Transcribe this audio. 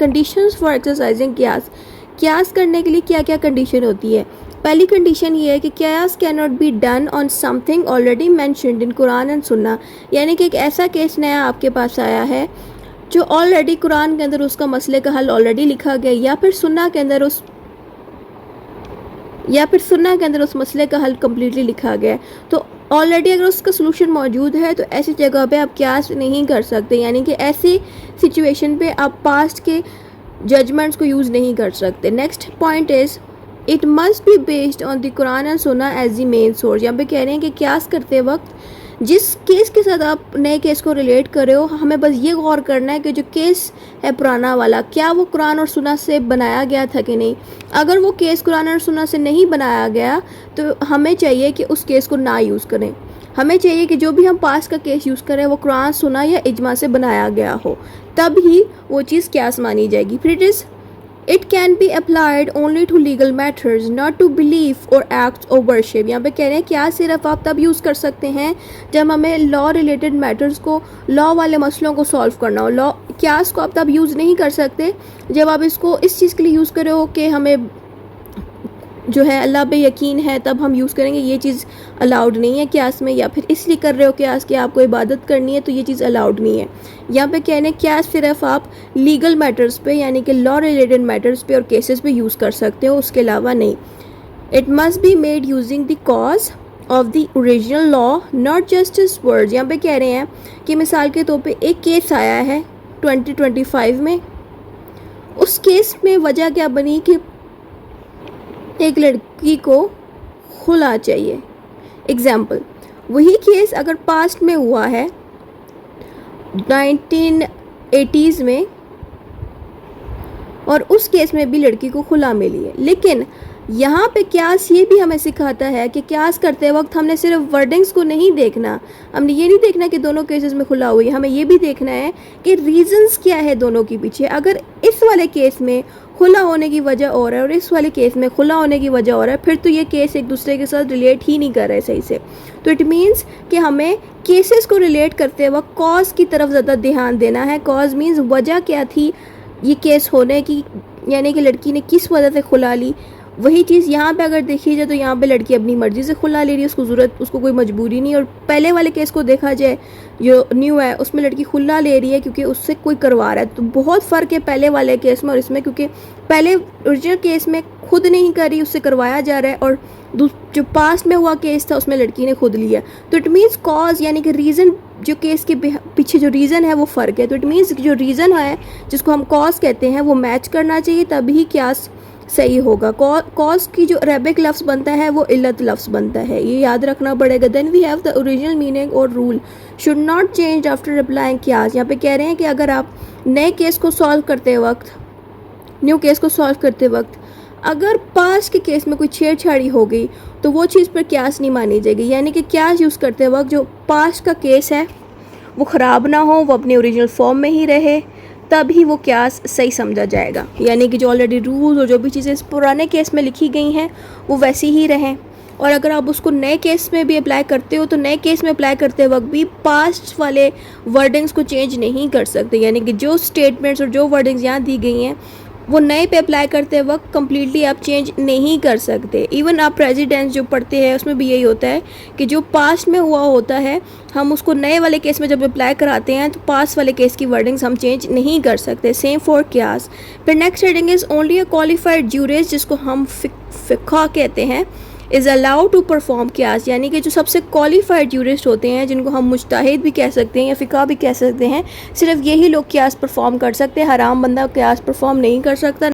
Conditions for exercising कियास, कियास करने के लिए क्या क्या कंडीशन होती है। पहली कंडीशन ये है कि कियास can not be done on something already mentioned in Quran and Sunnah, यानी कि एक ऐसा केस नया आपके पास आया है जो ऑलरेडी कुरान के अंदर उसका मसले का हल ऑलरेडी लिखा गया, या फिर सुन्ना के अंदर उस मसले का हल कम्प्लीटली लिखा गया है। तो ऑलरेडी अगर उसका सोल्यूशन मौजूद है तो ऐसी जगह पे आप कियास नहीं कर सकते, यानी कि ऐसी सिचुएशन पे आप पास्ट के जजमेंट्स को यूज़ नहीं कर सकते। Next point is it must be based on the Quran and सुन्ना एज द मेन सोर्स। यहाँ पे कह रहे हैं कि कियास करते वक्त जिस केस के साथ आप नए केस को रिलेट कर रहे हो, हमें बस ये गौर करना है कि जो केस है पुराना वाला, क्या वो कुरान और सुन्ना से बनाया गया था कि नहीं। अगर वो केस कुरान और सुन्ना से नहीं बनाया गया तो हमें चाहिए कि उस केस को ना यूज़ करें। हमें चाहिए कि जो भी हम पास का केस यूज़ करें वो कुरान सुन्ना या इजमा से बनाया गया हो, तब ही वो चीज़ कियास मानी जाएगी। फिर it can be applied only to legal matters not to belief or acts or worship. यहाँ पे कह रहे हैं क्या सिर्फ आप तब यूज़ कर सकते हैं जब हमें लॉ रिलेटेड मैटर्स को, लॉ वाले मसलों को सॉल्व करना हो। लॉ कियास को आप तब यूज़ नहीं कर सकते जब आप इसको इस चीज़ के लिए यूज़ करे हो कि हमें जो है अल्लाह पे यकीन है, तब हम यूज़ करेंगे। ये चीज़ अलाउड नहीं है कियास में। या फिर इसलिए कर रहे हो कियास कि आपको इबादत करनी है, तो ये चीज़ अलाउड नहीं है। यहाँ पे कहने कियास सिर्फ आप लीगल मैटर्स पे, यानी कि लॉ रिलेटेड मैटर्स पे और केसेस पे यूज़ कर सकते हो, उसके अलावा नहीं। It must be made using the cause of the original law not just इस वर्ड्स। यहाँ पे कह रहे हैं कि मिसाल के तौर पे एक केस आया है 2025 में, उस केस में वजह क्या बनी कि एक लड़की को खुला चाहिए। एग्जाम्पल, वही केस अगर पास्ट में हुआ है 1980s में, और उस केस में भी लड़की को खुला मिली है, लेकिन यहाँ पे कियास ये भी हमें सिखाता है कि कियास करते वक्त हमने सिर्फ वर्डिंग्स को नहीं देखना, हमने ये नहीं देखना कि दोनों केसेस में खुला हुई है, हमें ये भी देखना है कि रीजंस क्या है दोनों के पीछे। अगर इस वाले केस में खुला होने की वजह और है और इस वाले केस में खुला होने की वजह और है, फिर तो ये केस एक दूसरे के साथ रिलेट ही नहीं कर रहे सही से। तो इट मीन्स कि हमें केसेस को रिलेट करते वक्त कॉज की तरफ ज़्यादा ध्यान देना है। कॉज मीन्स वजह क्या थी ये केस होने की, यानी कि लड़की ने किस वजह से खुला ली। वही चीज़ यहाँ पे अगर देखी जाए तो यहाँ पे लड़की अपनी मर्ज़ी से खुला ले रही है, उसको कोई मजबूरी नहीं। और पहले वाले केस को देखा जाए जो न्यू है, उसमें लड़की खुला ले रही है क्योंकि उससे कोई करवा रहा है। तो बहुत फ़र्क है पहले वाले केस में और इसमें, क्योंकि पहले ओरिजिनल केस में खुद नहीं कर रही, उससे करवाया जा रहा है, और जो पास्ट में हुआ केस था उसमें लड़की ने खुद लिया। तो इट मीन्स कॉज, यानी कि रीज़न, जो केस के पीछे जो रीज़न है वो फ़र्क है। तो इट मीन्स जो रीज़न है जिसको हम कॉज कहते हैं वो मैच करना चाहिए, तभी कियास सही होगा। कॉज की जो अरेबिक लफ्ज़ बनता है वो इल्लत लफ्ज़ बनता है, ये याद रखना पड़ेगा। Then we have the original meaning और rule should not change after applying कियास। यहाँ पे कह रहे हैं कि अगर आप नए केस को सॉल्व करते वक्त, न्यू केस को सॉल्व करते वक्त अगर पास्ट के केस में कोई छेड़छाड़ी हो गई तो वो चीज़ पर कियास नहीं मानी जाएगी। यानी कि कियास यूज़ करते वक्त जो पास्ट का केस है वो ख़राब ना हो, वो अपने ओरिजिनल फॉर्म में ही रहे, तभी वो कियास सही समझा जाएगा। यानी कि जो ऑलरेडी रूल्स और जो भी चीज़ें इस पुराने केस में लिखी गई हैं वो वैसी ही रहें। और अगर आप उसको नए केस में भी अप्लाई करते हो तो नए केस में अप्लाई करते वक्त भी पास्ट वाले वर्डिंग्स को चेंज नहीं कर सकते। यानी कि जो स्टेटमेंट्स और जो वर्डिंग्स यहाँ दी गई हैं वो नए पे अप्लाई करते वक्त कम्प्लीटली आप चेंज नहीं कर सकते। इवन आप प्रेसिडेंट्स जो पढ़ते हैं उसमें भी यही होता है कि जो पास्ट में हुआ होता है हम उसको नए वाले केस में जब अप्लाई कराते हैं तो पास्ट वाले केस की वर्डिंग्स हम चेंज नहीं कर सकते। सेम फॉर कियास। फिर next heading is only a qualified jurist, जिसको हम फ़िक़्हा कहते हैं, इज़ अलाउड टू परफॉर्म कियास। यानी कि जो सबसे क्वालिफाइड ज्यूरिस्ट होते हैं, जिनको हम मुज्तहिद भी कह सकते हैं या फ़िक़्हा भी कह सकते हैं, सिर्फ यही लोग कियास परफॉर्म कर सकते हैं। हराम बंदा कियास परफॉर्म नहीं कर सकता।